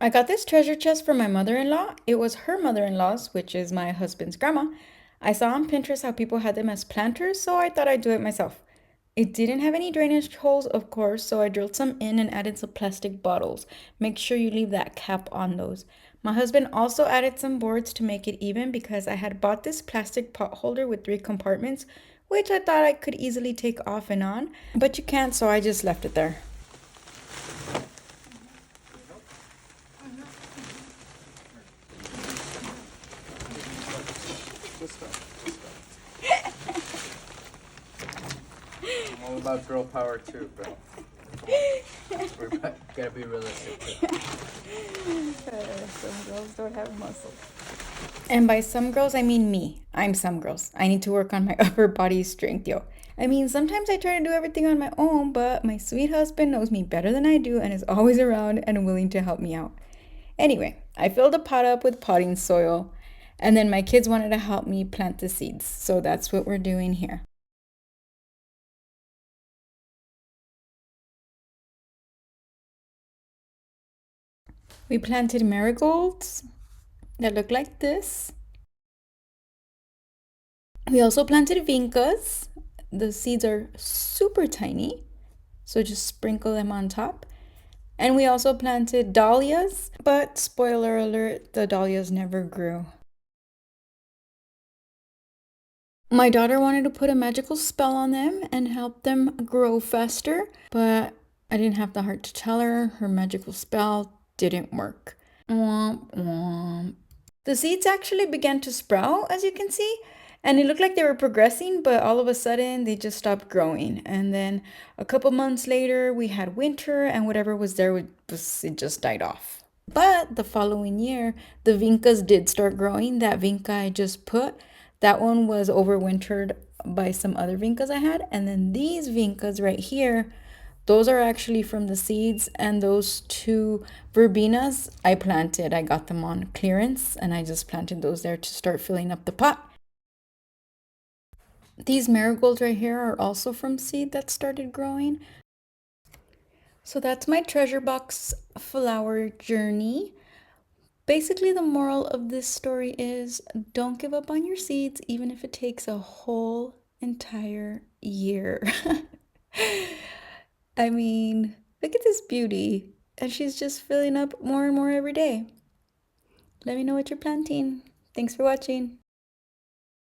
I got this treasure chest from my mother-in-law. It was her mother-in-law's, which is my husband's grandma. I saw on Pinterest how people had them as planters, so I thought I'd do it myself. It didn't have any drainage holes, of course, so I drilled some in and added some plastic bottles. Make sure you leave that cap on those. My husband also added some boards to make it even because I had bought this plastic pot holder with 3 compartments, which I thought I could easily take off and on, but you can't, so I just left it there. I'm all about girl power too, bro. Gotta be realistic too. Some girls don't have muscle. And by some girls, I mean me. I'm some girls. I need to work on my upper body strength, yo. I mean, sometimes I try to do everything on my own, but my sweet husband knows me better than I do and is always around and willing to help me out. Anyway, I filled the pot up with potting soil, and then my kids wanted to help me plant the seeds. So that's what we're doing here. We planted marigolds that look like this. We also planted vincas. The seeds are super tiny, so just sprinkle them on top. And we also planted dahlias, but spoiler alert, the dahlias never grew. My daughter wanted to put a magical spell on them and help them grow faster, but I didn't have the heart to tell her her magical spell didn't work. Womp womp. The seeds actually began to sprout, as you can see, and it looked like they were progressing, but all of a sudden they just stopped growing. And then a couple months later, we had winter, and whatever was there it just died off. But the following year, the vincas did start growing. That vinca I just put, that one was overwintered by some other vincas I had. And then these vincas right here, those are actually from the seeds, and those 2 verbenas I planted. I got them on clearance and I just planted those there to start filling up the pot. These marigolds right here are also from seed that started growing. So that's my treasure box flower journey. Basically, the moral of this story is don't give up on your seeds, even if it takes a whole entire year. I mean, look at this beauty. And she's just filling up more and more every day. Let me know what you're planting. Thanks for watching.